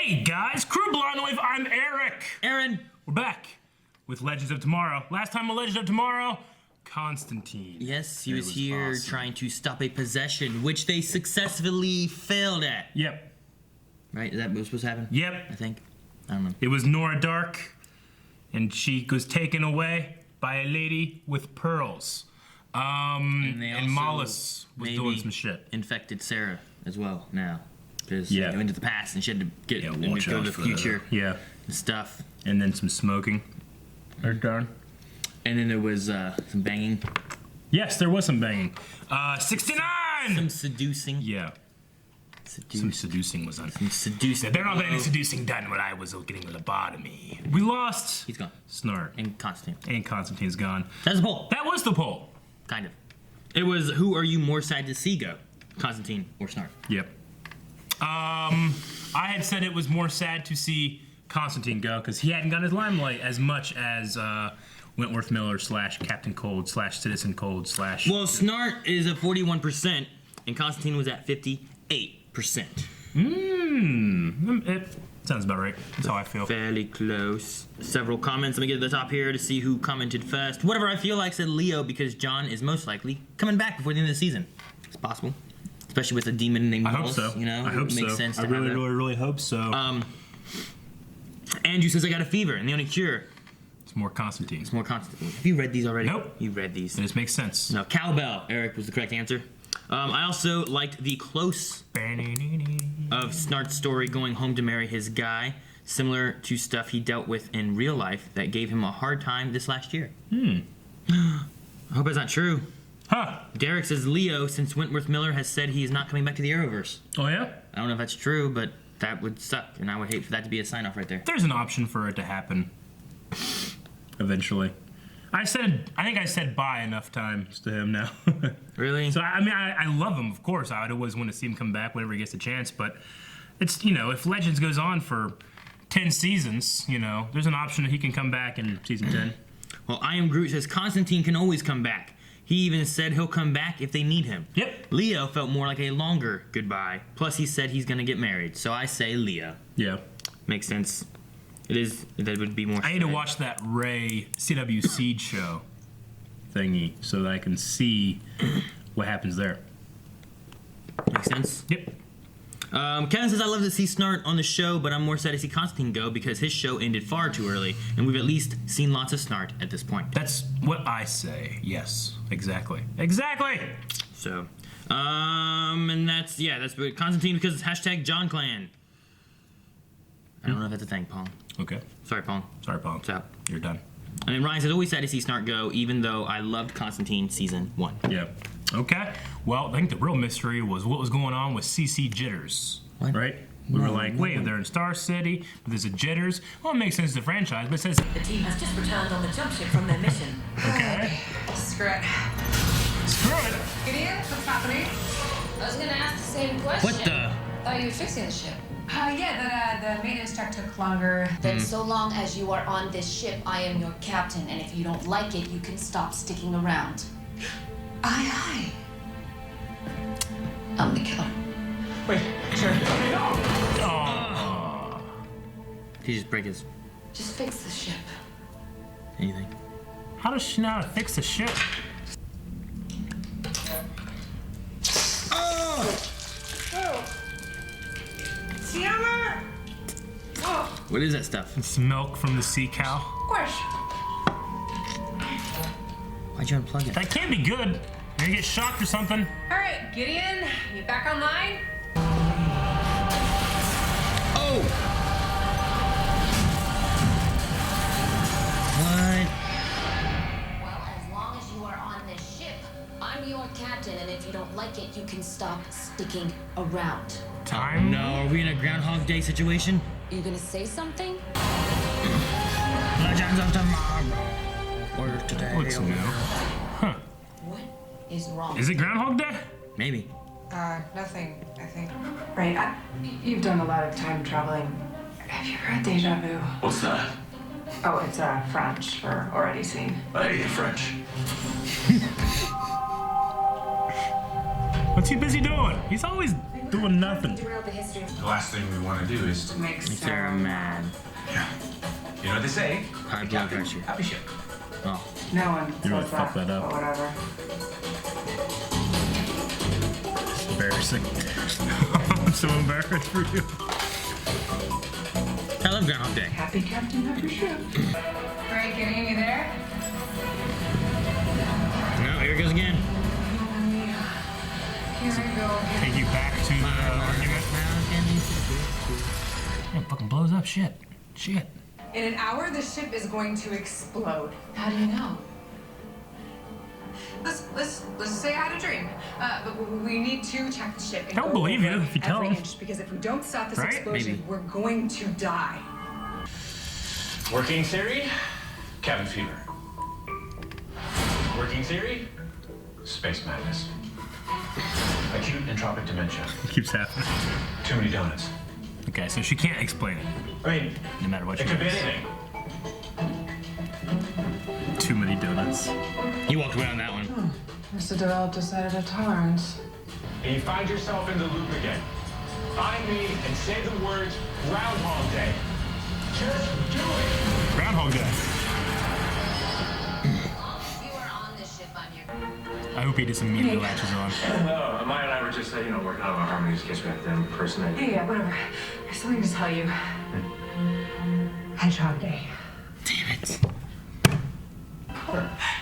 Hey guys, Crew Blonde Wave, I'm Eric. Aaron. We're back with Legends of Tomorrow. Last time on Legends of Tomorrow, Constantine. Yes, he was here trying to stop a possession, which they successfully failed at. Yep. Right? Is that what was supposed to happen? Yep. I think. I don't know. It was Nora Dark, and she was taken away by a lady with pearls. And Mollis was doing some shit. Infected Sarah as well now. Because they went to the past and she had to get go to the future and stuff. And then some smoking. And then there was some banging. Yes, there was some banging. 69! Some seducing. Yeah. Some seducing was done. Some seducing. They're not any seducing done when I was getting a lobotomy. We lost. He's gone. Snart. And Constantine. And Constantine's gone. That's the poll. That was the poll. Kind of. It was, who are you more sad to see go? Constantine or Snart? Yep. I had said it was more sad to see Constantine go because he hadn't gotten his limelight as much as Wentworth Miller / Captain Cold / Citizen Cold / Well, Snart is at 41% and Constantine was at 58%. It sounds about right. That's how I feel. Fairly close. Several comments. Let me get to the top here to see who commented first. Whatever I feel like said Leo because John is most likely coming back before the end of the season. It's possible. Especially with a demon named Wallace, I hope so. You know, I hope it makes sense to I really hope so. Andrew says I got a fever, and the only cure. It's more Constantine. It's more Constantine. Have you read these already? Nope. You read these. It just makes sense. No, cowbell. Eric was the correct answer. I also liked the close of Snart's story going home to marry his guy, similar to stuff he dealt with in real life that gave him a hard time this last year. I hope that's not true. Huh. Derek says Leo, since Wentworth Miller has said he is not coming back to the Arrowverse. Oh, yeah? I don't know if that's true, but that would suck, and I would hate for that to be a sign-off right there. There's an option for it to happen. Eventually. I think I said bye enough times to him now. Really? So, I mean, I love him, of course. I would always want to see him come back whenever he gets a chance, but it's, you know, if Legends goes on for 10 seasons, you know, there's an option that he can come back in season 10. Well, I Am Groot says Constantine can always come back. He even said he'll come back if they need him. Yep. Leo felt more like a longer goodbye. Plus, he said he's going to get married. So I say Leo. Yeah. Makes sense. That would be more I need to watch that Ray CW Seed show thingy so that I can see what happens there. Makes sense? Yep. Kevin says, I love to see Snart on the show, but I'm more sad to see Constantine go because his show ended far too early, and we've at least seen lots of Snart at this point. That's what I say. Yes, exactly. Exactly! So, and that's what Constantine because it's hashtag JohnClan. I don't know if that's a thing, Paul. Okay. Sorry, Paul. Sorry, Paul. What's up? You're done. And then Ryan says, always sad to see Snart go, even though I loved Constantine season 1. Yeah. Okay. Well, I think the real mystery was what was going on with CC Jitters. What? Right? We were like, wait, they're in Star City, but there's a Jitters. Well, it makes sense to the franchise, but it says... The team has just returned on the jump ship from their mission. Okay. Screw it. Screw it. Gideon, what's happening? I was gonna ask the same question. What the? Thought you were fixing the ship. Yeah, the maintenance check took longer. Then so long as you are on this ship, I am your captain, and if you don't like it, you can stop sticking around. Aye. I'm the killer. Wait, sure. Oh. Did he just break his Just fix the ship. anything? How does she know how to fix the ship? Tiamat! Oh, What is that stuff? It's milk from the sea cow. squish. Why'd you unplug it? That can't be good. You're gonna get shocked or something. All right, Gideon, you back online? Oh! What? Well, as long as you are on this ship, I'm your captain, and if you don't like it, you can stop sticking around. Time? No, are we in a Groundhog Day situation? You gonna say something? Legends of Tomorrow. Or today. What's new? Huh. What is wrong? Is it Groundhog Day? Maybe. Nothing, I think. Right, you've done a lot of time traveling. Have you heard deja vu? What's that? Oh, it's French for already seen. I hate French. What's he busy doing? He's always doing nothing. Derailed the history of The last thing we want to do is to Makes Sarah mad. yeah. You know what they say? High blood pressure. Happy ship. Oh. No one You really says fucked that up. but whatever. Embarrassing. I'm so embarrassed for you. I love Groundhog Day. Happy Captain, happy ship. Great, getting me there? No, here it goes again. Here we go. Take you back to the argument. Yeah, fucking blows up. Shit. In an hour, the ship is going to explode. How do you know? Let's say I had a dream. But we need to check the ship. And I don't go believe over you if you tell every him. inch, because if we don't stop this Right? explosion, Maybe. we're going to die. Working theory, cabin fever. Working theory, space madness. Acute entropic dementia. It keeps happening. Too many donuts. Okay, so she can't explain it, I mean, no matter what she it could be does. anything. Too many donuts. You walked away on that one. Must have developed a sedative tolerance. And you find yourself in the loop again. Find me and say the words Groundhog Day. Just do it. Groundhog Day. You are on this ship, I'm your. I hope he just immediately latches on. No, Maya and I were just, working on our harmonies in case we have to impersonate. Yeah, whatever. There's something to tell you. Hedgehog Day. Damn it.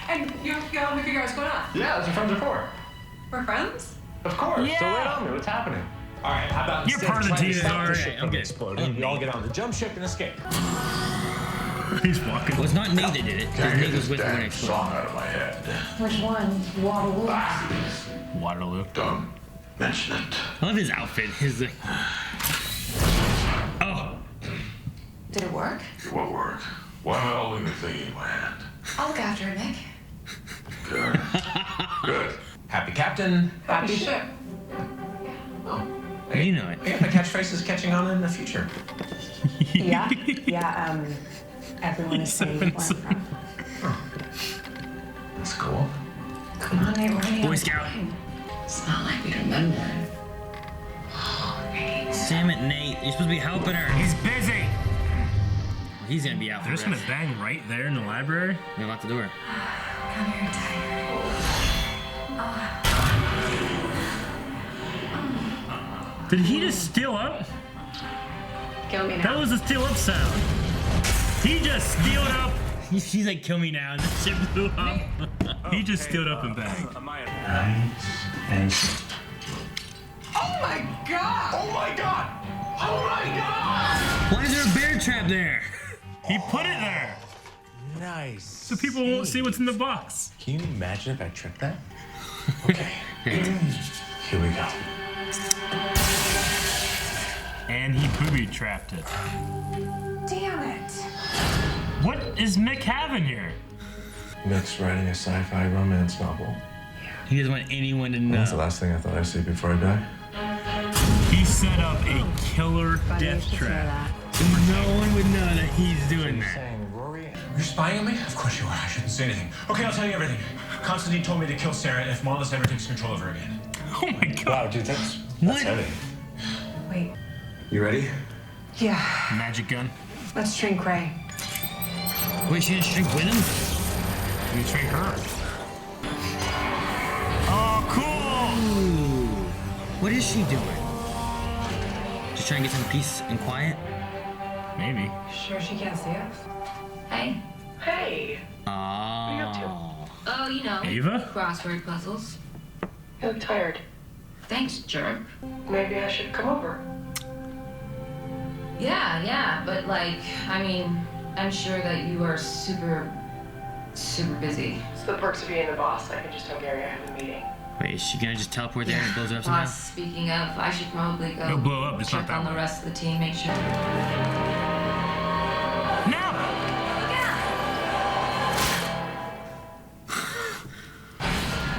And you let me figure out what's going on. Yeah, that's what friends are for. We're friends? Of course. Yeah. So lay on me. What's happening? All right, how about You're instead part of the trying to team. stop All the right, ship I'm from good. exploding, we all get on the jump ship and escape. He's walking. Well, it's not Nate that did it. Because Nate was with her when it exploded. Out of my head. Which one? Waterloo? Waterloo. Don't mention it. I love his outfit. His oh, Did it work? It won't work. Why am I holding the thing in my hand? I'll look after it, Nick. Good. Good. Happy captain. Happy ship. Oh, you know it. I got my catchphrase is catching on in the future. Yeah? Yeah, everyone is saying where I'm from. That's cool. Come on, Nate, we're running out Boy of Scout. time. It's not like we remember. Damn it, Nate. You're supposed to be helping her. He's busy. He's gonna be out for They're just the gonna rest. bang right there in the library. They locked the door. I'm very tired. Did he just steal up? Kill me That now. was a steal up sound. He just stealed up. She's like, kill me now. And the ship blew up. He just stealed up and banged. And Oh my god! oh my god! Oh my god! Why is there a bear trap there? He put it there Nice. so people won't see what's in the box. Can you imagine if I tricked that? Okay. Here we go. And he booby trapped it. Damn it! What is Mick having here? Mick's writing a sci-fi romance novel. He doesn't want anyone to know. That's the last thing I thought I'd see before I die. He set up a killer death trap. No one would know that he's doing that. Saying, Rory, you're spying on me? Of course you are. I shouldn't say anything. Okay, I'll tell you everything. Constantine told me to kill Sarah if Marlis ever takes control of her again. Oh my god. Wow, dude, that's What? heavy. Wait. You ready? Yeah, Magic gun. let's drink Ray. Wait, she didn't shrink with him? You train her. Oh, cool. Ooh. What is she doing? Just trying to get some peace and quiet? Maybe. Sure she can't see us? Hey. Hey! Oh. Oh, you know. Ava? Crossword puzzles. You look tired. Thanks, jerk. Maybe I should come over. Yeah, but like, I mean, I'm sure that you are super busy. It's the perks of being the boss. I can just tell Gary I have a meeting. Wait, is she gonna just teleport there and it blows up somehow? Plus, speaking of, I should probably go It'll blow up, just not check that on the way. rest of the team, make sure. Now!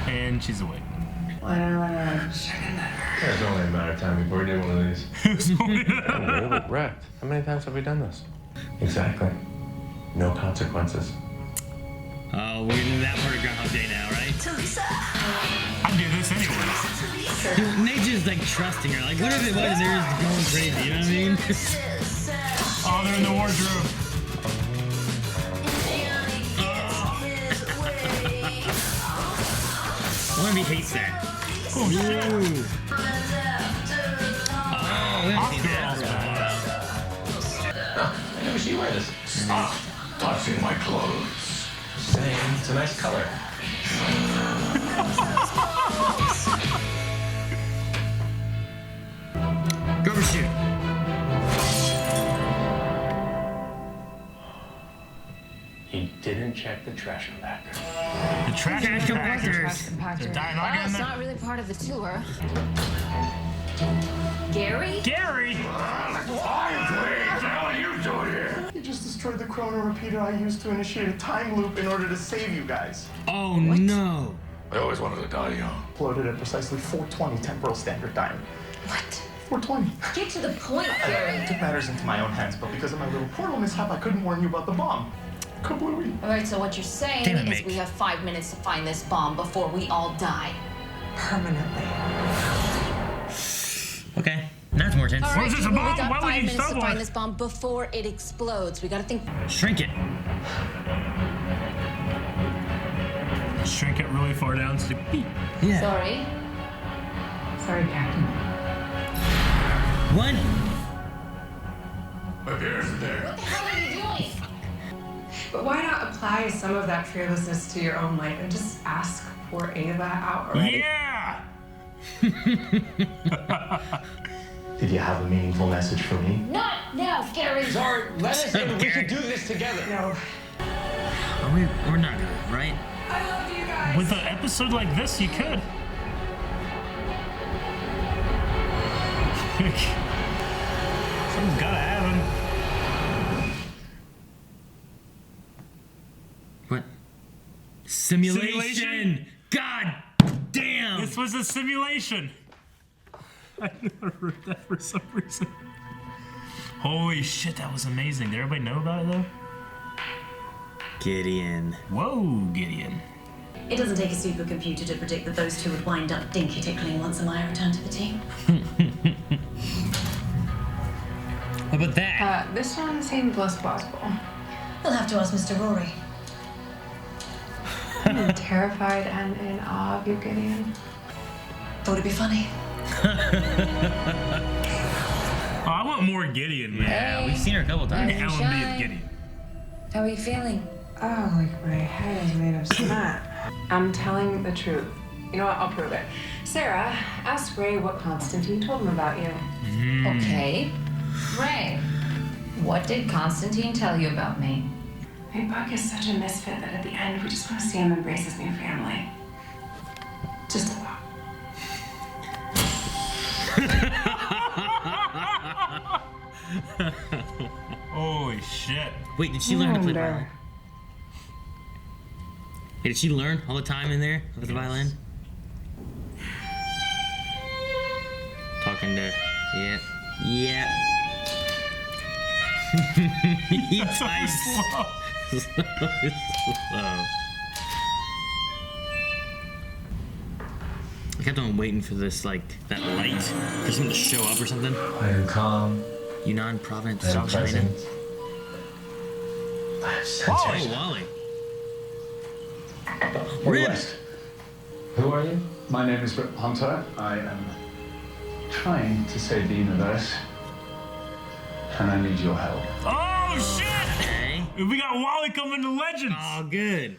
And she's awake. I don't wanna. It's only a matter of time before we did one of these. We're wrecked. How many times have we done this? Exactly. No consequences. Oh, we're into that part of Groundhog Day now, right? I'd do this anyway. Dude, Nate's just like trusting her. Like, what if it was and they're just going crazy? You know what I mean? Oh, they're in the wardrobe. One of me hates that. Oh, shit. Ooh. Oh, we haven't seen that for a while. I never see you wear this. Stop touching my clothes. Saying it's a nice color. Go shoot. He didn't check the trash compactor. The trash compactors. They're dying Well, again it's there. not really part of the tour. Gary? Gary! Why, please? What the hell are you doing here? You just destroyed the chrono repeater I used to initiate a time loop in order to save you guys. Oh, no. I always wanted to die young. Uploaded at precisely 4:20 temporal standard time. What? 4:20. Get to the point, I Gary. took matters into my own hands, but because of my little portal mishap, I couldn't warn you about the bomb. Kablooey. All right, so what you're saying Damn it, is Mick. we have 5 minutes to find this bomb before we all die. Permanently. Okay. Now it's more intense. All right, is this, a people, bomb? we got Why would 5 you minutes to stop find one? this bomb before it explodes. We gotta think. Shrink it. Shrink it really far down to the beat. Yeah. Sorry. Sorry, Captain. One. Appears there. What the hell are you doing? But why not apply some of that fearlessness to your own life and just ask for Ava out already? Yeah! Did you have a meaningful message for me? Not now, Gary. Sorry, let us in. We should do this together. No. We're not good, right? I love you guys. With an episode like this, you could. Someone's gotta have him. What? Simulation. Simulation? God damn. This was a simulation. I never heard that for some reason. Holy shit, that was amazing. Did everybody know about it though? Gideon. Whoa, Gideon. It doesn't take a supercomputer to predict that those two would wind up dinky tickling once Amaya returned to the team. What about that? This one seems less plausible. We'll have to ask Mr. Rory. I'm terrified and in awe of you, Gideon. Thought it'd be funny. Oh, I want more Gideon, man. Yeah, we've seen her a couple times. Alan B of Gideon. How are you feeling? Oh, like my head is made of cement. I'm telling the truth. You know what? I'll prove it. Sarah, ask Ray what Constantine told him about you. Okay. Ray, what did Constantine tell you about me? My Buck is such a misfit that at the end we just want to see him embrace his new family. Just a thought. Holy shit. Wait, did she learn to play the Wonder. violin? Hey, did she learn all the time in there with the violin? Talking to, yeah, yeah. He That's so types slow. slow. I kept on waiting for this, like, that light, for something to show up or something. I am calm. Yunnan province, I am South China. present. I have senses. Oh, Wally. West. Who are you? My name is Rip Hunter. I am trying to save the universe, and I need your help. Oh shit! Hey. We got Wally coming to Legends. Oh, good.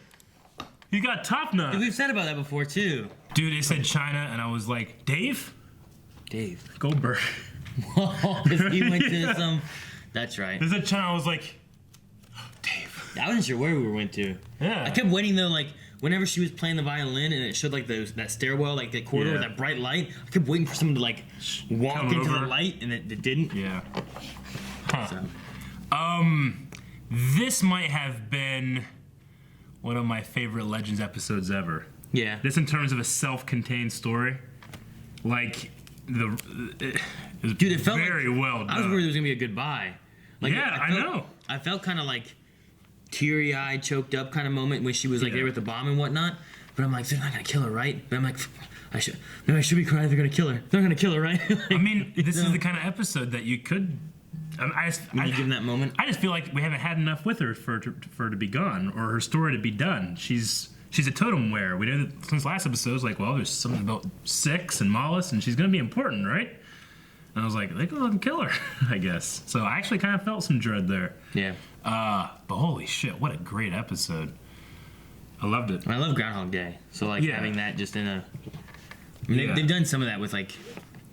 He got Top Nut. We've said about that before, too. Dude, it said China, and I was like, Dave Dave. Goldberg. Oh, 'cause he went to some... That's right. It said China. I was like, Dave. I wasn't sure where we went to. Yeah. I kept waiting, though, like, whenever she was playing the violin and it showed, like, that stairwell, like, the corridor with Yeah. that bright light, I kept waiting for someone to, like, walk Come into over. the light, and it didn't. Yeah. Huh. So, This might have been one of my favorite Legends episodes ever. yeah. This in terms of a self-contained story. Like, it was Dude, it felt very like... well done. I was worried it was going to be a goodbye. Like, Yeah, I know. I felt kind of like teary-eyed, choked up kind of moment when she was like there with the bomb and whatnot. But I'm like, they're not gonna kill her, right? But I'm like, I should be crying. They're gonna kill her. They're gonna kill her, right? I mean, this is the kind of episode that you could. I give them that moment. I just feel like we haven't had enough with her for her to be gone or her story to be done. She's a totem wearer. We know that since last episode, it's like, well, there's something about Six and Mollis, and she's gonna be important, right? And I was like, they go and kill her, I guess. So I actually kind of felt some dread there. Yeah. But holy shit, what a great episode. I loved it. I love Groundhog Day. So like having that just in a. I mean, they've done some of that with like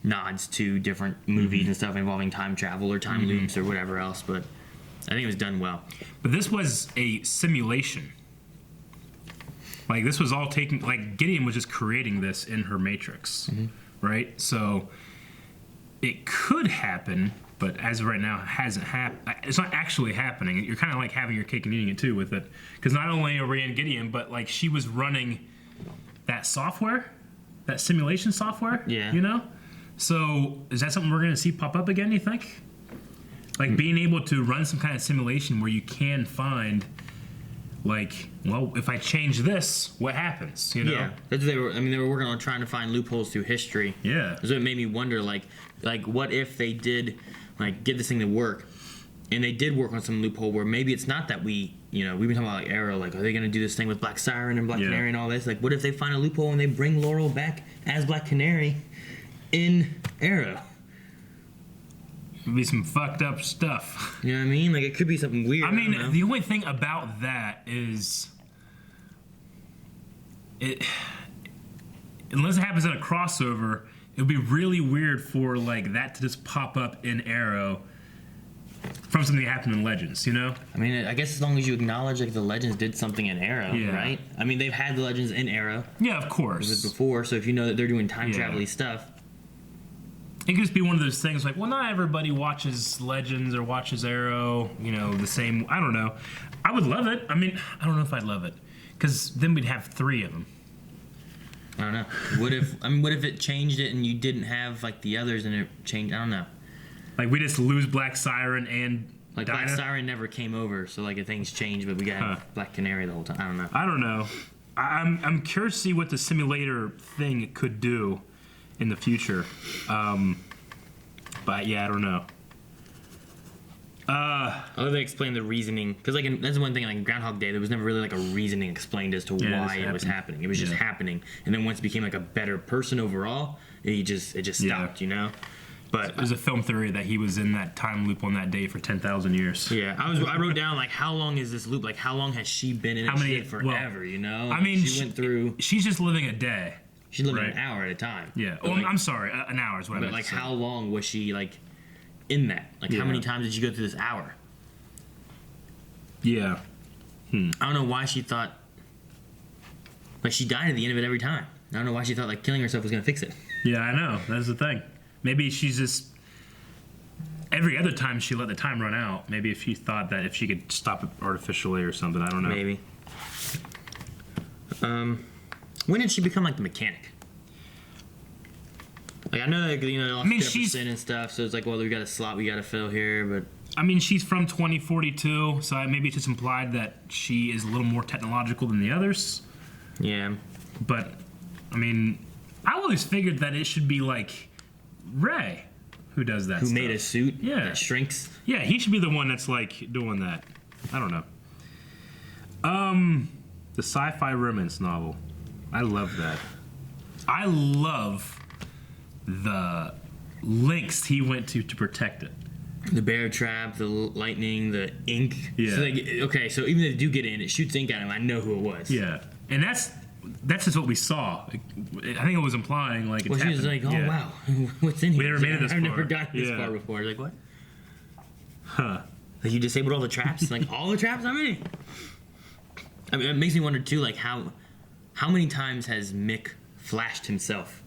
nods to different movies and stuff involving time travel or time loops or whatever else, but I think it was done well. But this was a simulation. Like this was all taking. Like Gideon was just creating this in her matrix, right? So it could happen, but as of right now, it hasn't happened. It's not actually happening. You're kind of like having your cake and eating it too with it, because not only are we in Gideon, but like she was running that software, that simulation software. Yeah. You know. So is that something we're going to see pop up again? You think? Like being able to run some kind of simulation where you can find, like, well, if I change this, what happens? You know? Yeah, that's what they were. I mean, they were working on trying to find loopholes through history. Yeah. So it made me wonder, like what if they did, like, get this thing to work, and they did work on some loophole where maybe it's not that we've been talking about like Arrow, like, are they gonna do this thing with Black Siren and Black Canary and all this? Like, what if they find a loophole and they bring Laurel back as Black Canary in Arrow? It'd be some fucked up stuff. You know what I mean? Like, it could be something weird. I mean, the only thing about that is, unless it happens in a crossover, it would be really weird for like that to just pop up in Arrow from something that happened in Legends. You know? I mean, I guess as long as you acknowledge like the Legends did something in Arrow, right? I mean, they've had the Legends in Arrow. Yeah, of course. Before, so if you know that they're doing time travel-y stuff. It could just be one of those things like, well, not everybody watches Legends or watches Arrow, you know, the same. I don't know. I would love it. I mean, I don't know if I'd love it, because then we'd have 3 of them. I don't know. What if it changed it and you didn't have like the others and it changed? I don't know. Like we just lose Black Siren and like Dinah? Black Siren never came over, so like things changed, but we got Black Canary the whole time. I don't know. I'm curious to see what the simulator thing could do in the future. But yeah, I don't know. I love they explain the reasoning, because like that's one thing. Like in Groundhog Day, there was never really like a reasoning explained as to why it was happening. It was just happening, and then once it became like a better person overall, it just stopped. You know. But there's a film theory that he was in that time loop on that day for 10,000 years. Yeah, I wrote down like, how long is this loop? Like, how long has she been in it? Shit forever? You know. I mean, she went through. She's just living a day. She's living an hour at a time. Yeah. But Well, I'm sorry, an hour is what I meant. But like, how long was she like in that? Like, how many times did she go through this hour? Yeah. I don't know why she thought. Like, she died at the end of it every time. I don't know why she thought like killing herself was gonna fix it. Yeah, I know. That's the thing. Maybe she's just. Every other time she let the time run out. Maybe if she thought that if she could stop it artificially or something, I don't know. Maybe. When did she become like the mechanic? Like I know that I mean she's and stuff, so it's like, well, we got a slot we got to fill here, but I mean she's from 2042, so maybe it's just implied that she is a little more technological than the others. Yeah. But I mean, I always figured that it should be like Ray who does that. Who made a suit that shrinks? Yeah, he should be the one that's like doing that. I don't know. The sci-fi romance novel. I love that. I love the lengths he went to protect it. The bear trap, the lightning, the ink. Yeah. So okay, so even if they do get in, it shoots ink at him. I know who it was. Yeah, and that's just what we saw. I think it was implying like it's well, she was like, "Oh wow, what's in here?" We never made it this far. I've never gotten this far before. Like what? Huh? Like you disabled all the traps? Like all the traps? How many? I mean, it makes me wonder too. Like how many times has Mick flashed himself?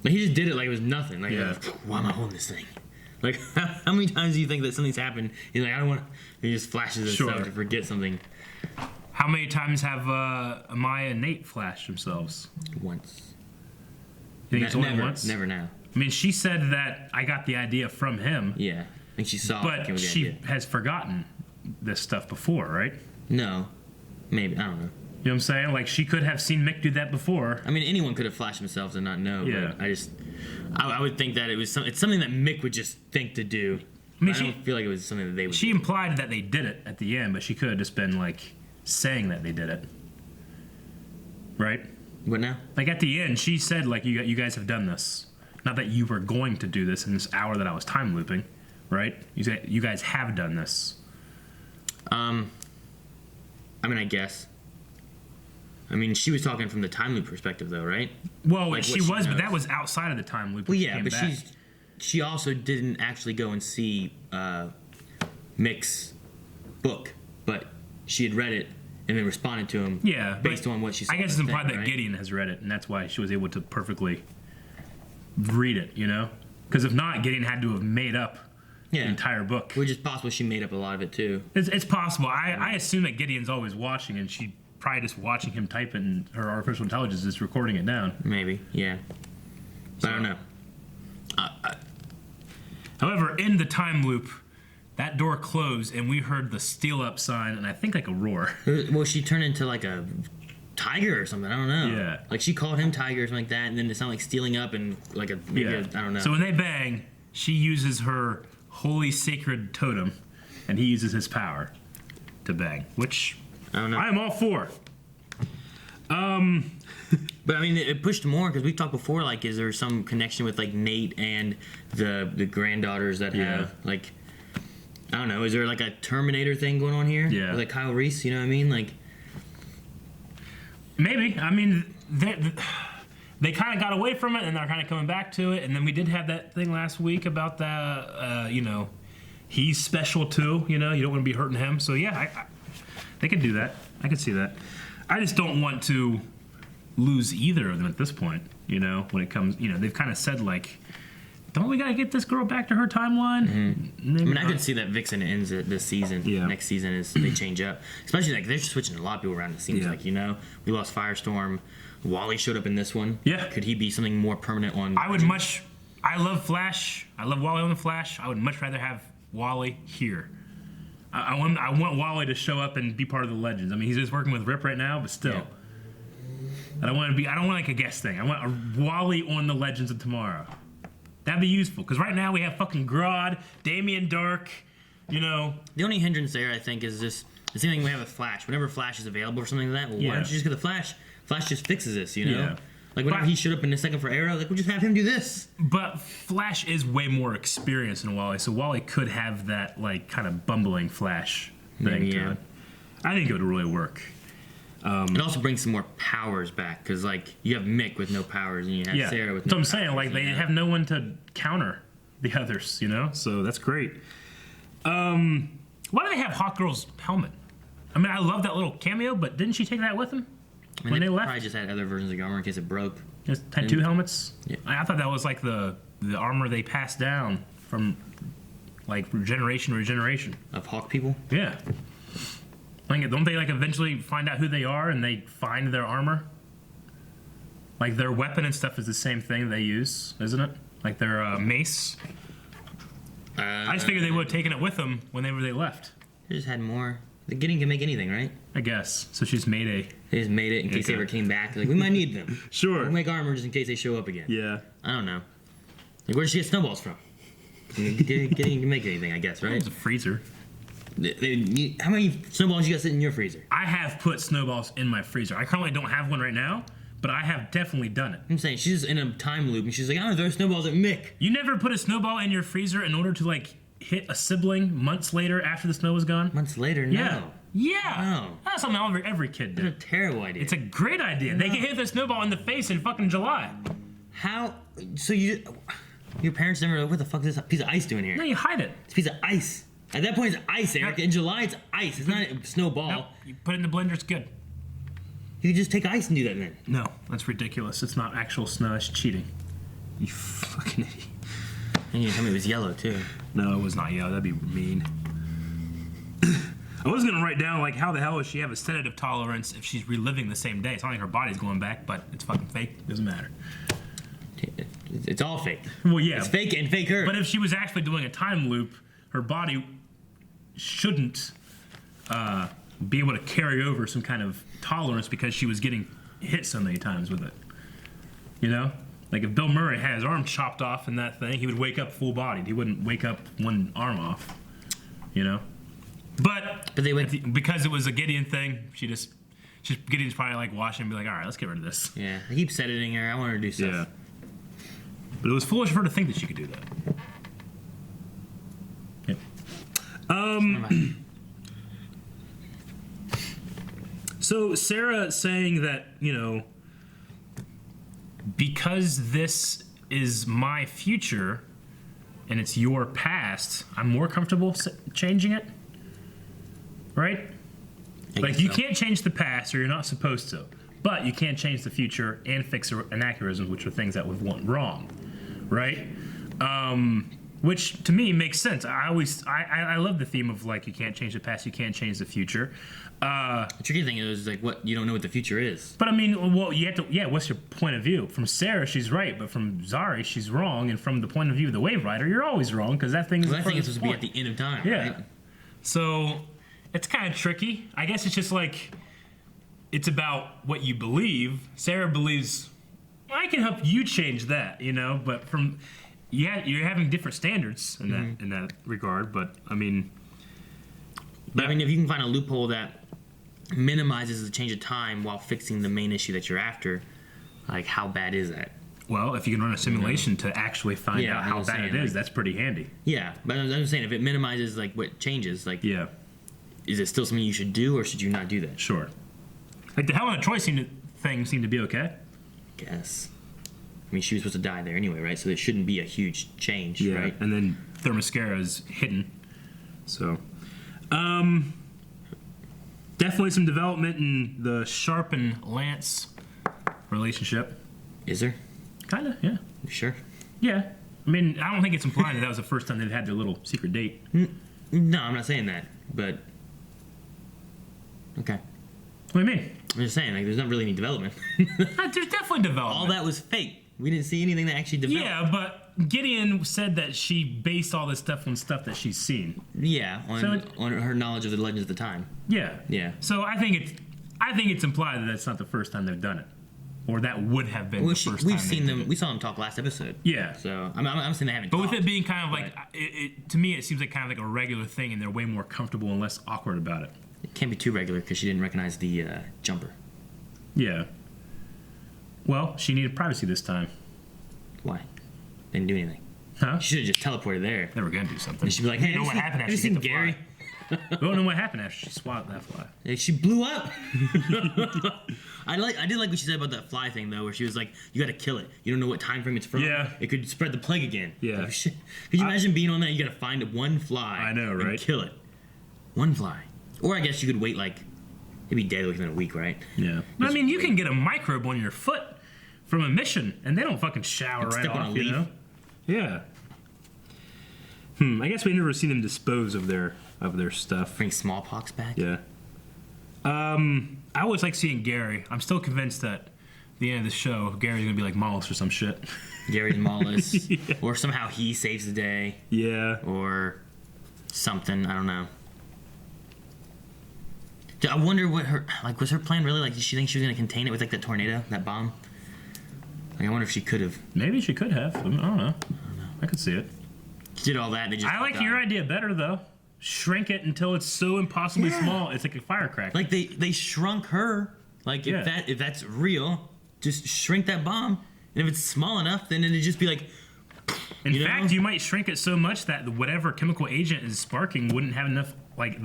Like he just did it like it was nothing. Like, why am I holding this thing? Like how many times do you think that something's happened? He's like, I don't want. He just flashes himself to forget something. How many times have Amaya and Nate flashed themselves? Once. You think it's only never, once? Never now. I mean, she said that I got the idea from him. Yeah, I think she saw. But she has forgotten this stuff before, right? No, maybe I don't know. You know what I'm saying? Like, she could have seen Mick do that before. I mean, anyone could have flashed themselves and not know. Yeah. But I would think that it's something that Mick would just think to do. I mean, I don't feel like it was something that they would. She implied that they did it at the end, but she could have just been like saying that they did it, right? What now? Like at the end, she said like you guys have done this. Not that you were going to do this in this hour that I was time looping, right? You said you guys have done this. I mean, I guess. I mean, she was talking from the time loop perspective, though, right? Well, Like she what was, but knows. that was outside of the time loop. Well, when she yeah, came but back. she also didn't actually go and see Mick's book, but she had read it and then responded to him. Yeah, based but on what she saw. I guess it's in the implied thing, that right? Gideon has read it, and that's why she was able to perfectly read it. You know, because if not, Gideon had to have made up the entire book. Which is possible she made up a lot of it too. It's possible. I assume that Gideon's always watching, and she probably just watching him type it, and her artificial intelligence is recording it down. Maybe, yeah. But I don't know. However, in the time loop, that door closed, and we heard the steal up sign, and I think like a roar. Well, she turned into like a tiger or something. I don't know. Yeah. Like she called him tiger or something like that, and then it sounded like stealing up and like a maybe Yeah. I don't know. So when they bang, she uses her holy sacred totem, and he uses his power to bang, which I don't know. I am all for. But I mean, it pushed more because we've talked before. Like, is there some connection with like Nate and the granddaughters that have like, I don't know. Is there like a Terminator thing going on here? Yeah. With, like Kyle Reese, you know what I mean? Like, maybe. I mean, they kind of got away from it, and they're kind of coming back to it. And then we did have that thing last week about the, he's special too. You know, you don't want to be hurting him. So yeah, they could do that. I could see that. I just don't want to lose either of them at this point. You know, when it comes, they've kind of said like, don't we gotta get this girl back to her timeline? I mean, I could see that Vixen ends it this season. Yeah. Next season is they change up, especially like they're switching a lot of people around. It seems like we lost Firestorm. Wally showed up in this one. Yeah. Could he be something more permanent on? I love Flash. I love Wally on the Flash. I would much rather have Wally here. I want Wally to show up and be part of the Legends. I mean, he's just working with Rip right now, but still. Yeah. I don't want like a guest thing. I want a Wally on the Legends of Tomorrow. That'd be useful, because right now we have fucking Grodd, Damien Dark, The only hindrance there, I think, is just the same thing we have with Flash. Whenever Flash is available or something like that, well, why don't you just get the Flash? Flash just fixes this, Yeah. Like whenever he showed up in a second for Arrow, like we'll just have him do this. But Flash is way more experienced than Wally, so Wally could have that like kind of bumbling Flash thing to it. I think it would really work. It also brings some more powers back, because like you have Mick with no powers and you have Sarah with no powers. So I'm saying, like, they have no one to counter the others, So that's great. Why do they have Hawkgirl's helmet? I mean, I love that little cameo, but didn't she take that with them when they left? Probably just had other versions of armor in case it broke. Just had two helmets? Yeah. I thought that was like the armor they passed down from like generation to generation. Of Hawk people? Yeah. Like, don't they like eventually find out who they are and they find their armor? Like their weapon and stuff is the same thing they use, isn't it? Like their mace. I just figured they would have taken it with them whenever they left. They just had more. The Gideon can make anything, right? I guess. So she's made a. They just made it in case they ever came back. Like, we might need them. Sure. We'll make armor just in case they show up again. Yeah. I don't know. Like, where did she get snowballs from? Gideon can make anything, I guess, right? It's a freezer. How many snowballs you got sitting in your freezer? I have put snowballs in my freezer. I currently don't have one right now, but I have definitely done it. I'm saying she's in a time loop and she's like, I'm gonna throw snowballs at Mick. You never put a snowball in your freezer in order to like hit a sibling months later after the snow was gone? Months later? No. Yeah. Yeah. No. That's something every kid did. That's a terrible idea. It's a great idea. They get hit the snowball in the face in fucking July. How? So your parents never know what the fuck is this piece of ice doing here? No, you hide it. It's a piece of ice. At that point, it's ice, Eric. In July, it's ice. It's not a snowball. Nope. You put it in the blender, it's good. You could just take ice and do that then. No, that's ridiculous. It's not actual snow. It's cheating. You fucking idiot. And you tell me it was yellow too. No, it was not yellow. That'd be mean. I was gonna write down like how the hell does she have a sedative tolerance if she's reliving the same day? It's not like her body's going back, but it's fucking fake. Doesn't matter. It's all fake. Well, yeah. It's fake and fake her. But if she was actually doing a time loop, her body shouldn't be able to carry over some kind of tolerance because she was getting hit so many times with it. You know? Like if Bill Murray had his arm chopped off in that thing, he would wake up full bodied. He wouldn't wake up one arm off. You know? But they went because it was a Gideon thing, Gideon's probably like watching and be like, all right, let's get rid of this. Yeah, I keep editing her. I want her to do stuff. Yeah. But it was foolish of her to think that she could do that. Yep. So Sarah saying that, you know, because this is my future and it's your past, I'm more comfortable changing it. Right? Like, you can't change the past, or you're not supposed to. But you can change the future and fix anachronisms, which are things that we've went wrong. Right? Which, to me, makes sense. I love the theme of, like, you can't change the past, you can't change the future. The tricky thing is, like, what you don't know what the future is. But, I mean, well, you have to, yeah, what's your point of view? From Sarah, she's right, but from Zari, she's wrong. And from the point of view of the Wave Rider, you're always wrong, because that thing is that thing is supposed to be at the end of time, yeah. Right? So, it's kind of tricky. I guess it's just like, it's about what you believe. Sarah believes, I can help you change that, you know, but from... Yeah, you're having different standards in that regard, but I mean... But I mean, if you can find a loophole that minimizes the change of time while fixing the main issue that you're after, like, how bad is that? Well, if you can run a simulation to actually find out how bad it is, that's pretty handy. Yeah, but I'm just saying, if it minimizes, like, what changes, like... Yeah. Is it still something you should do, or should you not do that? Sure. Like, the Hell in a Troy thing seemed to be okay. Guess. I mean, she was supposed to die there anyway, right? So there shouldn't be a huge change, right? And then Themyscira is hidden. So, definitely some development in the Sharp and Lance relationship. Is there? Kinda, yeah. You sure? Yeah. I mean, I don't think it's implying that was the first time they've had their little secret date. No, I'm not saying that, but... Okay. What do you mean? I'm just saying, like, there's not really any development. There's definitely development. All that was fake. We didn't see anything that actually developed. Yeah, but Gideon said that she based all this stuff on stuff that she's seen. Yeah, on her knowledge of the legends of the time. Yeah. Yeah. So I think it's implied that that's not the first time they've done it, or that would have been the first time. We've seen them. We saw them talk last episode. Yeah. So I'm saying they haven't. But talked, with it being kind of like, to me, it seems like kind of like a regular thing, and they're way more comfortable and less awkward about it. It can't be too regular because she didn't recognize the jumper. Yeah. Well, she needed privacy this time. Why? They didn't do anything. Huh? She should have just teleported there. They were gonna do something. And she'd be like, "Hey, you know what happened after have she you hit seen the Gary?" fly? We don't know what happened after she swatted that fly. Hey, she blew up. I did like what she said about that fly thing though, where she was like, "You got to kill it. You don't know what time frame it's from. Yeah. It could spread the plague again." Yeah. Like, shit. Could you imagine being on that? You got to find one fly. I know, right? And kill it. One fly. Or I guess you could wait like, it'd be dead within a week, right? Yeah. I mean, you can get a microbe on your foot from a mission, and they don't fucking shower right step on a off, you leaf. know? Yeah. I guess we never seen them dispose of their stuff. Bring smallpox back. Yeah. I always like seeing Gary. I'm still convinced that at the end of the show, Gary's gonna be like Mollis or some shit. Gary's Mollis. Yeah. Or somehow he saves the day. Yeah. Or something. I don't know. I wonder what was her plan really? Like, did she think she was gonna contain it with like that tornado, that bomb? Like, I wonder if she could have. Maybe she could have. I don't know. I could see it. She did all that. They just. I like your idea better though. Shrink it until it's so impossibly small. It's like a firecracker. Like they shrunk her. Like if that's real, just shrink that bomb. And if it's small enough, then it'd just be like. In fact, you might shrink it so much that whatever chemical agent is sparking wouldn't have enough. Like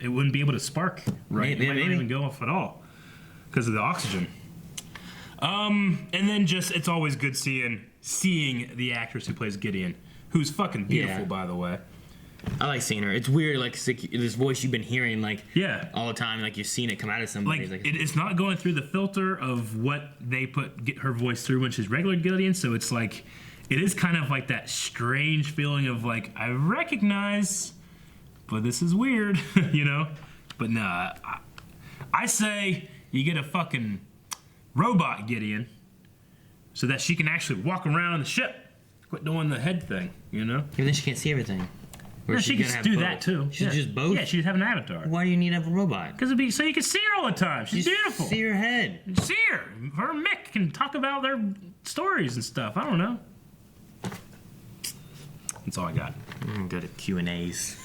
it wouldn't be able to spark. Right. It might not even go off at all because of the oxygen. And then it's always good seeing the actress who plays Gideon, who's fucking beautiful, by the way. I like seeing her. It's weird, like this voice you've been hearing, like all the time, like you've seen it come out of somebody. Like it's not going through the filter of what they get her voice through when she's regular Gideon. So it's like it is kind of like that strange feeling of like I recognize, but this is weird, you know. But nah, I say you get a fucking robot Gideon so that she can actually walk around the ship. Quit doing the head thing, you know? Maybe then she can't see everything. Or No, she she's could gonna do have that both? too. She's just both? Yeah, she'd have an avatar. Why do you need to have a robot? Because it'd be so you can see her all the time. She's beautiful. See her head. See her. Her and Mick can talk about their stories and stuff. I don't know. That's all I got. I'm good at Q&As.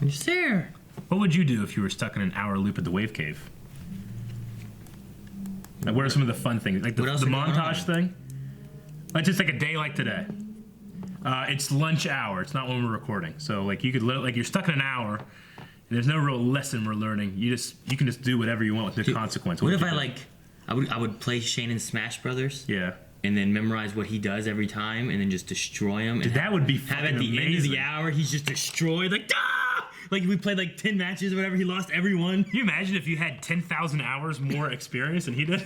Just see her. What would you do if you were stuck in an hour loop at the Wave Cave? Like, what are some of the fun things? Like the What else are going montage on? thing? Like just like a day like today. It's lunch hour. It's not when we're recording. So like you could like you're stuck in an hour. And there's no real lesson we're learning. You can just do whatever you want with no consequence. What if would I you do? I would play Shane in Smash Brothers? Yeah. And then memorize what he does every time, and then just destroy him. Dude, And that would be have fucking at the end of amazing. the hour, he's just destroyed. Like, ah! Like we played like 10 matches or whatever. He lost every one. Can you imagine if you had 10,000 hours more experience than he did?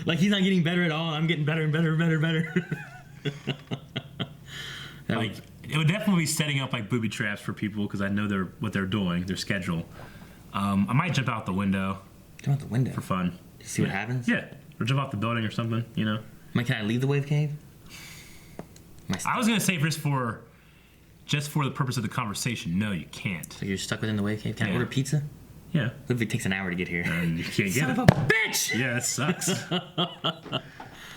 Like he's not getting better at all. I'm getting better and better and better and better. Like it would definitely be setting up like booby traps for people because I know what they're doing, their schedule. I might jump out the window Jump out the window for fun. See what happens. Yeah, or jump off the building or something. You know. Mike, can I leave the wave cave? I was gonna say just for the purpose of the conversation. No, you can't. So you're stuck within the wave cave. Can I Yeah. order pizza? Yeah, What if it takes an hour to get here? and you can't get Son it. of a bitch! Yeah, it sucks.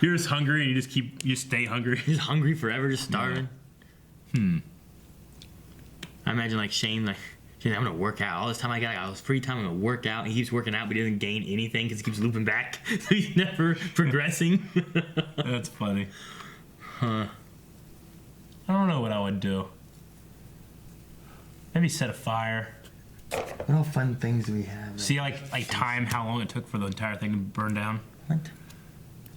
You're just hungry, and you stay hungry. He's hungry forever, just starving. I imagine like Shane, like, "Dude, I'm gonna work out. All this time I got all this free time, I'm gonna work out." And he keeps working out, but he doesn't gain anything because he keeps looping back. So he's never progressing. That's funny. Huh. I don't know what I would do. Maybe set a fire. What all fun things do we have? See, like time how long it took for the entire thing to burn down. What?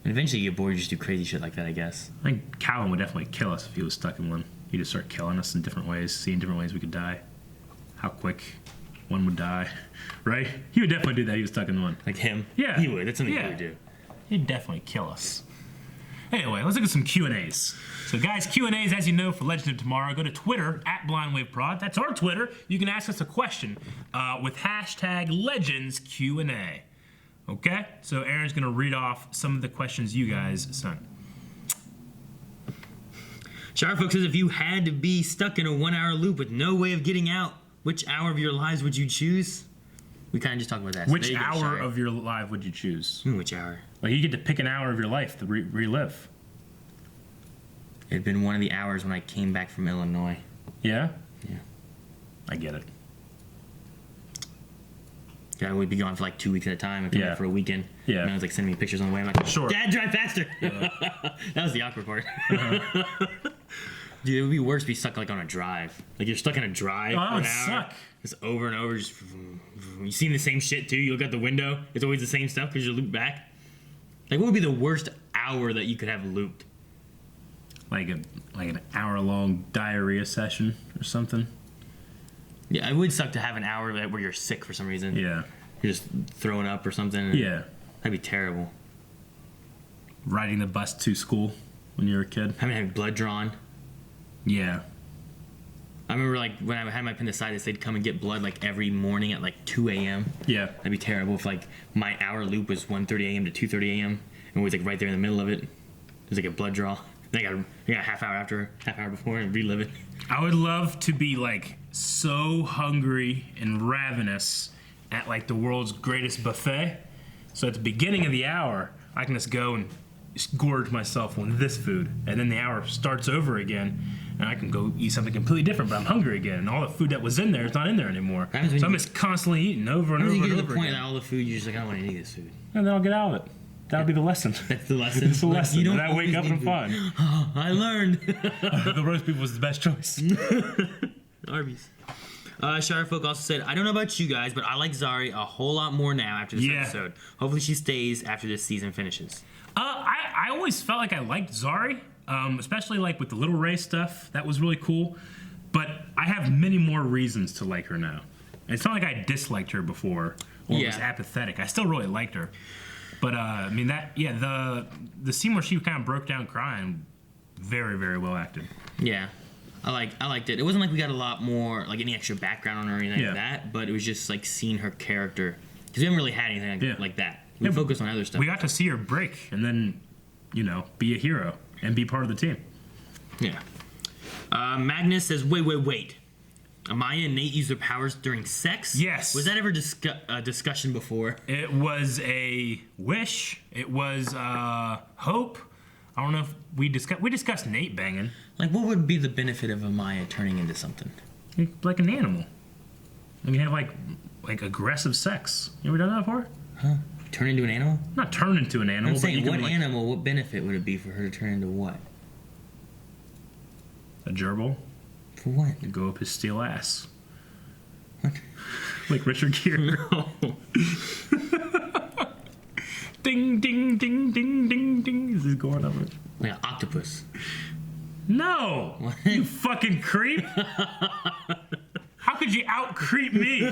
And eventually you get bored, you just do crazy shit like that, I guess. I think Calvin would definitely kill us if he was stuck in one. He'd just start killing us in different ways, seeing different ways we could die. How quick one would die, right? He would definitely do that if he was stuck in one. Like him? Yeah. He would. That's something Yeah. he would do. He'd definitely kill us. Anyway, let's look at some Q&As. So guys, Q&As, as you know, for Legend of Tomorrow, go to Twitter, @BlindWaveProd. That's our Twitter. You can ask us a question with hashtag LegendsQ&A. Okay? So Aaron's going to read off some of the questions you guys sent. Sharfolk says, if you had to be stuck in a 1 hour loop with no way of getting out, which hour of your lives would you choose? We kind of just talked about that. So Which there you go, hour Shire. of your life would you choose? Which hour? Like, you get to pick an hour of your life to relive. It had been one of the hours when I came back from Illinois. Yeah? Yeah. I get it. I would be gone for like 2 weeks at a time. I come Yeah. back for a weekend. Yeah. And I was like sending me pictures on the way. I'm like, Sure. Dad, drive faster. That was the awkward part. Dude, it would be worse to be stuck like on a drive. Like you're stuck in a drive Oh, that for would an hour. suck. It's over and over. Just you seen the same shit too. You look out the window. It's always the same stuff because you loop back. Like, what would be the worst hour that you could have looped? Like an hour-long diarrhea session or something. Yeah, it would suck to have an hour where you're sick for some reason. Yeah. You're just throwing up or something. Yeah. That'd be terrible. Riding the bus to school when you were a kid. Having blood drawn. Yeah. I remember like when I had my appendicitis, they'd come and get blood like every morning at like 2 a.m. Yeah. That'd be terrible if like my hour loop was 1:30 a.m. to 2:30 a.m. and it was like right there in the middle of it. It was like a blood draw. Then I got a half hour after, half hour before, and relive it. I would love to be like so hungry and ravenous at like the world's greatest buffet. So at the beginning of the hour, I can just go and just gorge myself on this food, and then the hour starts over again, and I can go eat something completely different. But I'm hungry again, and all the food that was in there is not in there anymore. happens when So I'm you- just constantly eating over and And over then you and get to over the point again. that all the food, you're just like, I don't want to eat this food. And then I'll get out of it. That'll be the lesson. That's the lesson. It's the Like, lesson. you don't And I wake always up and I'm need fine. Oh, I learned. The roast beef was the best choice. Arby's. Shirefolk also said, I don't know about you guys, but I like Zari a whole lot more now after this Yeah. episode. Hopefully she stays after this season finishes. I always felt like I liked Zari, especially like with the Little Ray stuff. That was really cool. But I have many more reasons to like her now. It's not like I disliked her before or was Yeah. apathetic. I still really liked her. But I mean the scene where she kind of broke down crying, very, very well acted. Yeah. I liked it. It wasn't like we got a lot more, like any extra background on her or anything Yeah. like that, but it was just like seeing her character. Because we haven't really had anything Yeah. like that. We Yeah, focused on other stuff. We got to see her break and then, be a hero and be part of the team. Yeah. Magnus says, wait. Amaya and Nate use their powers during sex? Yes. Was that ever a discussion before? It was a wish. It was hope. I don't know if we discussed Nate banging. Like, what would be the benefit of Amaya turning into something? Like an animal. You can have like aggressive sex. You ever done that before? Huh? Turn into an animal? Not turn into an animal. I'm saying, but what like, animal, what benefit would it be for her to turn into what? A gerbil. For what? You go up his steel ass. What? Like Richard Gere. No. Ding, ding, ding, ding, ding, ding. This is going up. Like an octopus. No! What? You fucking creep! How could you out-creep me?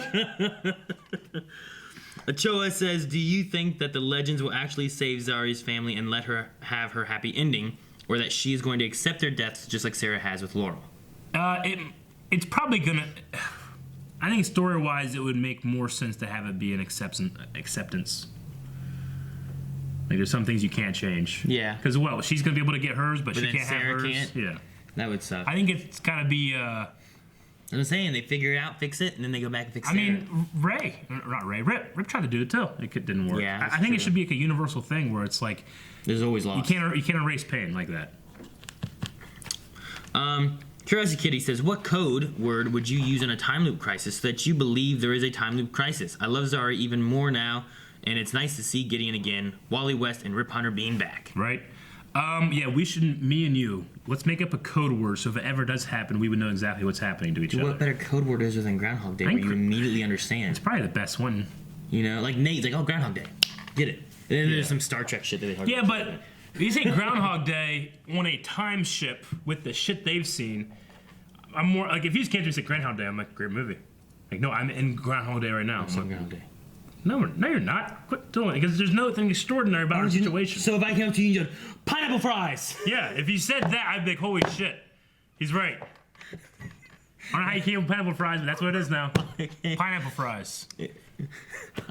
Ochoa says, do you think that the legends will actually save Zari's family and let her have her happy ending, or that she is going to accept their deaths just like Sarah has with Laurel? It's probably gonna... I think story-wise, it would make more sense to have it be an acceptance. Like, there's some things you can't change. Yeah. Because, well, she's gonna be able to get hers, but she then can't Sarah have hers. can't? Yeah. That would suck. I think it's gotta be, I'm saying, they figure it out, fix it, and then they go back and fix it. I mean, Rip tried to do it too. It didn't work. Yeah, I think it should be like a universal thing where it's like there's always loss. you can't erase pain like that. Curiosity Kitty says, what code word would you use in a time loop crisis so that you believe there is a time loop crisis? I love Zari even more now, and it's nice to see Gideon again, Wally West, and Rip Hunter being back. Right? Yeah, we should, me and you, let's make up a code word so if it ever does happen, we would know exactly what's happening to each other. What better code word is there than Groundhog Day where you immediately understand? It's probably the best one. You know, like Nate's like, oh, Groundhog Day. Get it. And then there's some Star Trek shit that they talk Yeah, about. but if you say Groundhog Day on a time ship with the shit they've seen, I'm more, like, if you just came to me and said Groundhog Day, I'm like, great movie. Like, no, I'm in Groundhog Day right now. So Groundhog Day. No, you're not. Quit doing it, because there's nothing extraordinary about our situation. So if I come to you and you go, pineapple fries. Yeah, if you said that, I'd be like, holy shit. He's right. I don't know how you came with pineapple fries, but that's what it is now. Pineapple fries.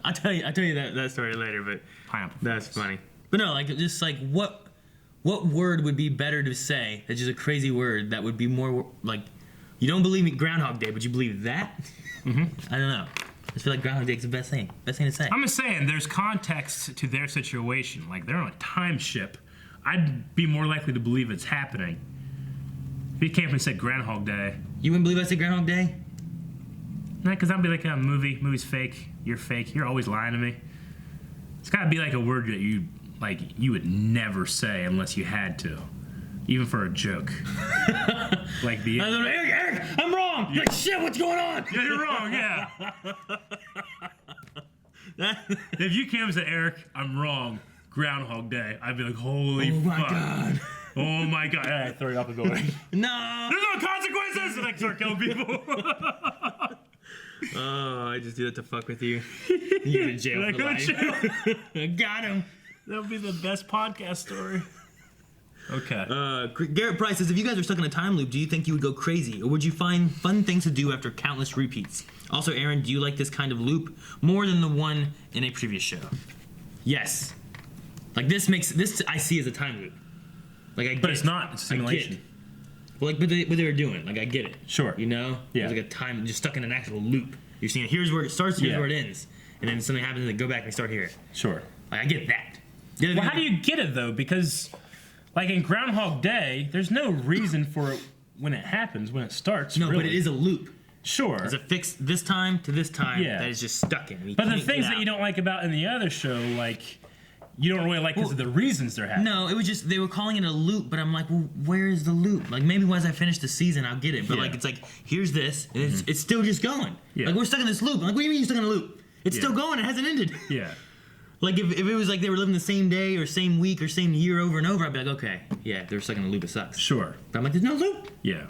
I'll tell you that story later, but Pineapple that's fries. funny. But no, like, just like, what word would be better to say that's just a crazy word that would be more, like, you don't believe me Groundhog Day, but you believe that? Mm-hmm. I don't know. I just feel like Groundhog Day is the best thing to say. I'm just saying, there's context to their situation. Like, they're on a time ship. I'd be more likely to believe it's happening. If you came up and said Groundhog Day. You wouldn't believe I said Groundhog Day? No, because I'd be like, movie's fake. You're fake. You're always lying to me. It's got to be like a word that you would never say unless you had to. Even for a joke. Like the... Eric, I'm wrong! Yeah. Like, shit, what's going on? Yeah, you're wrong, yeah. If you came and said, Eric, I'm wrong, Groundhog Day, I'd be like, holy fuck. Oh my god. Oh my god. I throw you off the building. No! There's no consequences! And I start killing people. Oh, I just do that to fuck with you. You go to jail for life. I got him. That would be the best podcast story. Okay. Garrett Price says, if you guys are stuck in a time loop, do you think you would go crazy? Or would you find fun things to do after countless repeats? Also, Aaron, do you like this kind of loop more than the one in a previous show? Yes. Like, this I see as a time loop. Like, I get but it's not. It's a simulation. Well, like, but they were doing. Like, I get it. Sure. You know? Yeah. It's like a time, just stuck in an actual loop. You're seeing, here's where it starts, here's where it ends. And then something happens, and they go back and start here. Sure. Like, I get that. Well, how do you get it, though? Because... like in Groundhog Day, there's no reason for it when it happens, when it starts. No, really. but it is a loop. Sure. It's a fix this time to this time that is just stuck in. But the things that you don't like about in the other show, like, you don't really like because of the reasons they're happening. No, it was just, they were calling it a loop, but I'm like, well, where is the loop? Like, maybe once I finish the season, I'll get it. But, like, it's like, here's this, and it's still just going. Yeah. Like, we're stuck in this loop. I'm like, what do you mean you're stuck in a loop? It's still going, it hasn't ended. Yeah. Like, if it was like they were living the same day or same week or same year over and over, I'd be like, okay, yeah, they're stuck in a loop, it sucks. Sure. But I'm like, there's no loop. Yeah.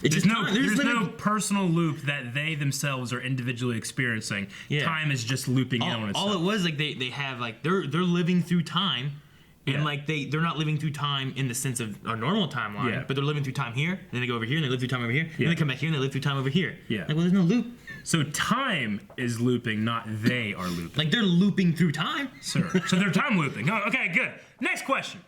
It's There's no personal loop that they themselves are individually experiencing. Yeah. Time is just looping in on itself. All it was, like, they have, like, they're living through time, and, like, they're not living through time in the sense of a normal timeline, but they're living through time here, then they go over here, and they live through time over here, and then they come back here, and they live through time over here. Yeah. Like, well, there's no loop. So time is looping, not they are looping. Like, they're looping through time. Sure. So they're time looping. Oh, okay, good. Next question.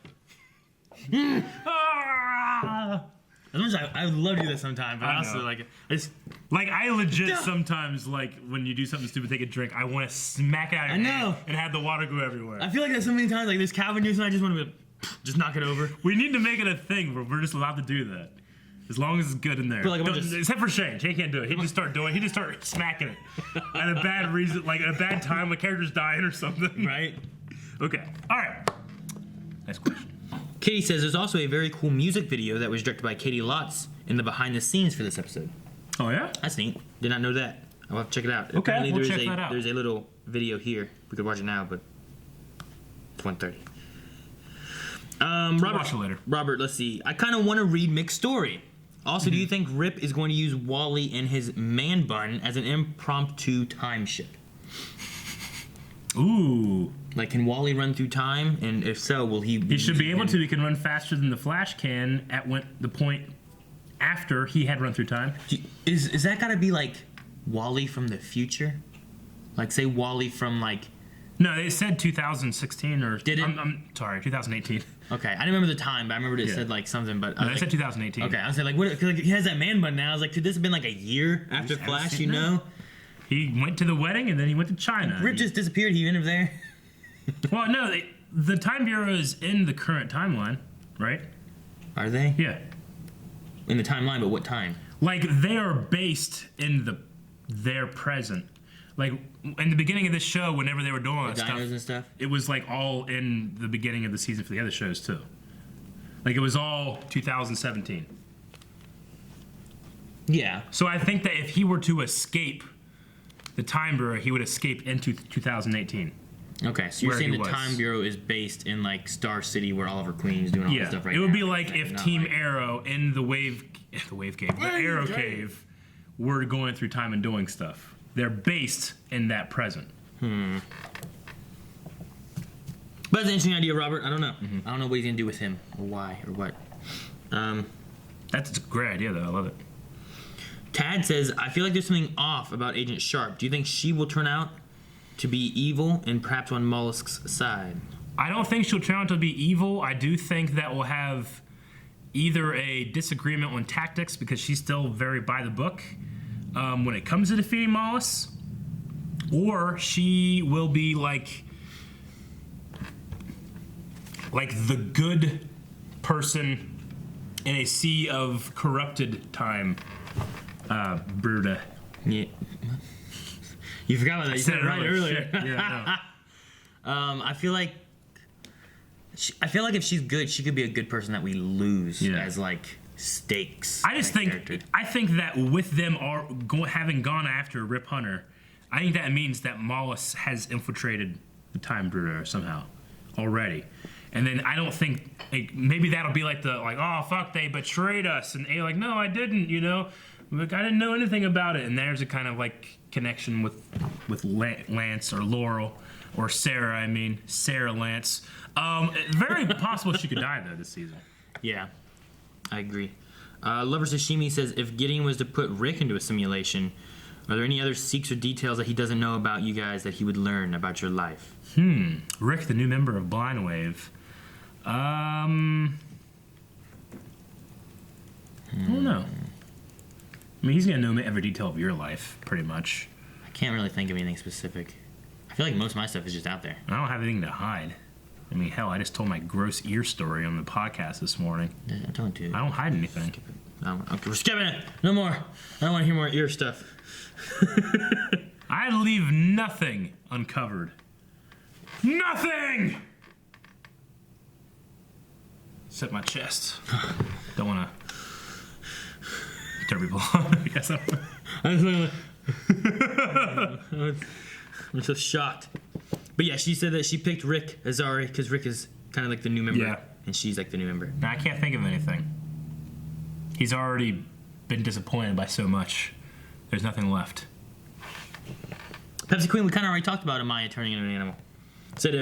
As much as I would love to do that sometime, but I also know. like it's Like I legit sometimes like when you do something stupid, take a drink. I want to smack it out of your I know. hand and have the water go everywhere. I feel like that so many times. Like this Calvin juice, and I just want to just knock it over. We need to make it a thing where we're just allowed to do that. As long as it's good in there. But, like, Except for Shane. Shane can't do it. He just start smacking it. At a bad reason, like at a bad time, the character's dying or something. Right? Okay. All right. Next question. Katie says there's also a very cool music video that was directed by Katie Lotz in the behind the scenes for this episode. Oh yeah? That's neat. Did not know that. I'll have to check it out. Okay, Apparently we'll there's check that out. There's a little video here. We could watch it now, but it's 1:30. Robert, watch it later. Robert, let's see. I kind of want to read Mick's story. Also, do you think Rip is going to use Wally and his man bun as an impromptu time ship? Ooh. Like, can Wally run through time? And if so, will he? He should be able to. He can run faster than the Flash can at the point after he had run through time. Is that gotta be like Wally from the future? Like, say Wally from like. No, they said 2016 or. Did it? I'm sorry, 2018. Okay, I didn't remember the time, but I remember it Yeah. said like something. But No, I they was said like, 2018. okay, I was like, what? Cause like, he has that man bun now. I was like, could this have been like a year after haven't Flash? seen You that. know, He went to the wedding and then he went to China. Rip just disappeared. He ended up there. Well, no, the Time Bureau is in the current timeline, right? Are they Yeah. in the timeline? But what time? Like they are based in their present. Like in the beginning of this show, whenever they were doing all that The stuff, dinos and stuff. it was like all in the beginning of the season for the other shows too. Like it was all 2017. Yeah. So I think that if he were to escape the Time Bureau, he would escape into 2018. Okay, so you're Where saying he the was. Time Bureau is based in like Star City, where Oliver Queen's doing all Yeah, this stuff right it would now. be like Okay, if not Team like- Arrow in the Wave Cave, the Arrow Cave, were going through time and doing stuff. They're based in that present. But it's an interesting idea, Robert. I don't know. Mm-hmm. I don't know what he's gonna do with him, or why, or what. That's a great idea, though. I love it. Tad says, I feel like there's something off about Agent Sharp. Do you think she will turn out to be evil and perhaps on Mollusk's side? I don't think she'll turn out to be evil. I do think that we'll have either a disagreement on tactics because she's still very by the book when it comes to defeating Mollusk, or she will be like the good person in a sea of corrupted time. Bruda. Yeah. You forgot about that. You said it right earlier. Shit. Yeah, I feel like if she's good, she could be a good person that we lose Yeah. as like stakes. I just think that with them having gone after Rip Hunter, I think that means that Mollusk has infiltrated the Time Bureau somehow already. And then I don't think maybe that'll be like oh fuck, they betrayed us, and they're like, no, I didn't, like I didn't know anything about it. And there's a kind of like connection with Lance or Laurel or Sarah. I mean Sarah Lance. Very possible she could die though this season. Yeah, I agree. Lover Sashimi says, if Gideon was to put Rick into a simulation, are there any other secrets or details that he doesn't know about you guys that he would learn about your life? Rick, the new member of Blind Wave. I don't know. I mean, he's gonna know every detail of your life, pretty much. I can't really think of anything specific. I feel like most of my stuff is just out there. I don't have anything to hide. I mean, hell, I just told my gross ear story on the podcast this morning. I don't do it. I don't hide anything. Okay, we're skipping it. No more. I don't want to hear more ear stuff. I leave nothing uncovered. Nothing! Except my chest. Don't want to tear people off. I guess I'm so shocked. But yeah, she said that she picked Rick Azari because Rick is kind of like the new member. Yeah. And she's like the new member. No, I can't think of anything. He's already been disappointed by so much. There's nothing left. Pepsi Queen, we kind of already talked about Amaya turning into an animal. Said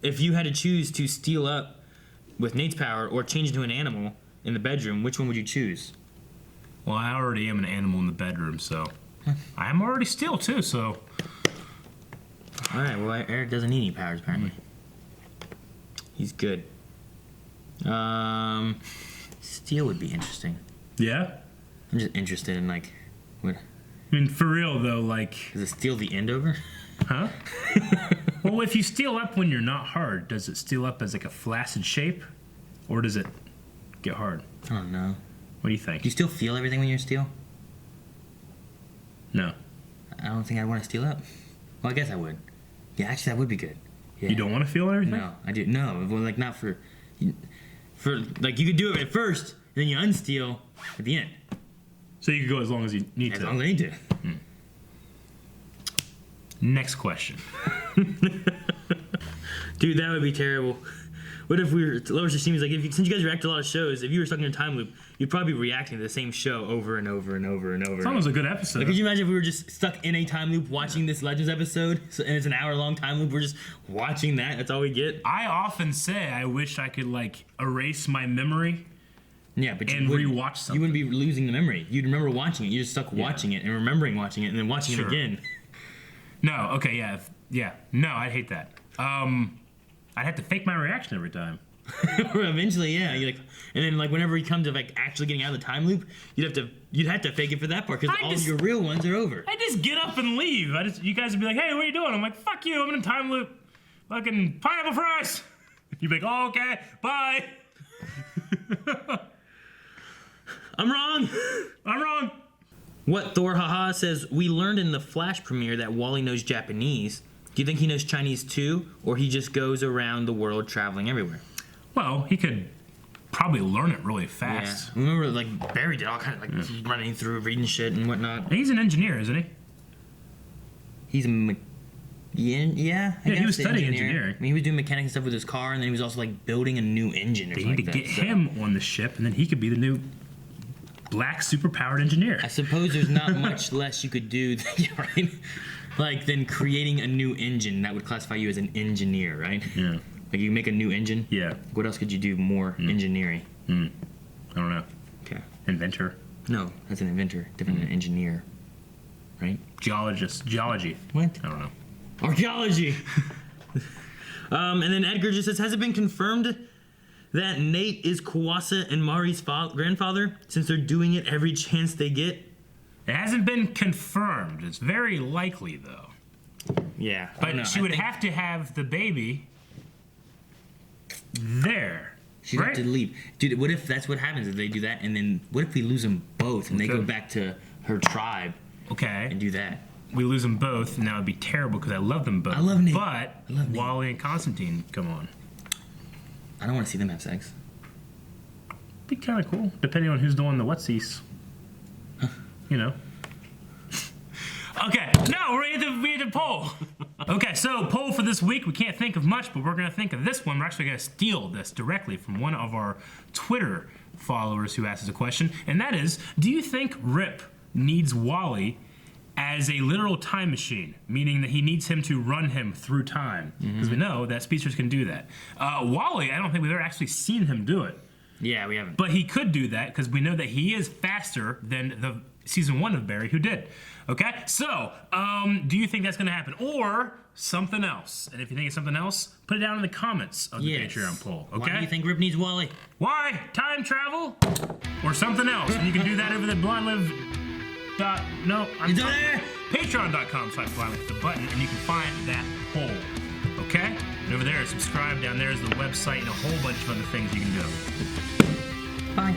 if you had to choose to steal up with Nate's power or change into an animal in the bedroom, which one would you choose? Well, I already am an animal in the bedroom, so I am already Steel too. So all right. Well, Eric doesn't need any powers apparently. He's good. Steel would be interesting. Yeah? I'm just interested in like, what? I mean, for real though, like... Does it steal the end over? Huh? Well, if you steel up when you're not hard, does it steel up as like a flaccid shape? Or does it get hard? I don't know. What do you think? Do you still feel everything when you're steel? No. I don't think I'd want to steel up. Well, I guess I would. Yeah, actually, that would be good. Yeah. You don't want to feel everything? No, I do. No, well, like not for like you could do it at first, and then you unsteel at the end. So you could go as long as you need As to. long as I need to. Next question. Dude, that would be terrible. What if we were, Lower seems like, since you guys react to a lot of shows, if you were stuck in a time loop, you'd probably be reacting to the same show over and over and over and over. It's almost a good episode. Like, could you imagine if we were just stuck in a time loop watching this Legends episode, and it's an hour-long time loop, we're just watching that, that's all we get? I often say I wish I could, like, erase my memory Yeah, but and rewatch something. You wouldn't be losing the memory. You'd remember watching it. You're just stuck watching it and remembering watching it and then watching it again. No, okay, yeah. No, I'd hate that. I'd have to fake my reaction every time. Or eventually, yeah. You're like, and then like whenever you come to like actually getting out of the time loop, you'd have to fake it for that part because all your real ones are over. I just get up and leave. You guys would be like, hey, what are you doing? I'm like, fuck you, I'm in a time loop. Fucking pineapple fries. You'd be like, oh, okay, bye. I'm wrong. I'm wrong. What Thor haha says, we learned in the Flash premiere that Wally knows Japanese. Do you think he knows Chinese too, or he just goes around the world traveling everywhere? Well, he could probably learn it really fast. Yeah. Remember, like, Barry did all kind of, like, he's running through, reading shit and whatnot. He's an engineer, isn't he? He's a yeah, I guess he was studying engineering. I mean, he was doing mechanics and stuff with his car, and then he was also, like, building a new engine or They something need to like get that. him on the ship, and then he could be the new black superpowered engineer. I suppose there's not much less you could do, right? Like, than creating a new engine that would classify you as an engineer, right? Yeah. Like, you make a new engine? Yeah. What else could you do more engineering? I don't know. Okay. Inventor. No, that's an inventor, different than an engineer, right? Geologist. Geology. What? I don't know. Archaeology! And then Edgar just says, has it been confirmed that Nate is Kawasa and Mari's grandfather, since they're doing it every chance they get? It hasn't been confirmed. It's very likely, though. Yeah. But she would have to have the baby there. She'd have to leave. Dude, what if that's what happens if they do that, and then what if we lose them both and they go back to her tribe and do that? We lose them both, and that would be terrible because I love them both. I love Nate. But Wally and Constantine, come on. I don't want to see them have sex. Be kind of cool, depending on who's doing the whatsies. You know. Okay, no, we're at the poll. Okay, so poll for this week. We can't think of much, but we're going to think of this one. We're actually going to steal this directly from one of our Twitter followers who asked us a question, and that is, do you think Rip needs Wally as a literal time machine, meaning that he needs him to run him through time? Because we know that speedsters can do that. Wally, I don't think we've ever actually seen him do it. Yeah, we haven't. But he could do that because we know that he is faster than the season 1 of Barry who did. Okay? So, do you think that's going to happen? Or something else? And if you think it's something else, put it down in the comments of the Patreon poll. Okay? Why do you think Rip needs Wally? Why? Time travel? Or something else? And you can do that over the blindlive. No, I'm there. Patreon.com/blindlive. The button, and you can find that poll. Okay? And over there, subscribe. Down there is the website and a whole bunch of other things you can do. Bye.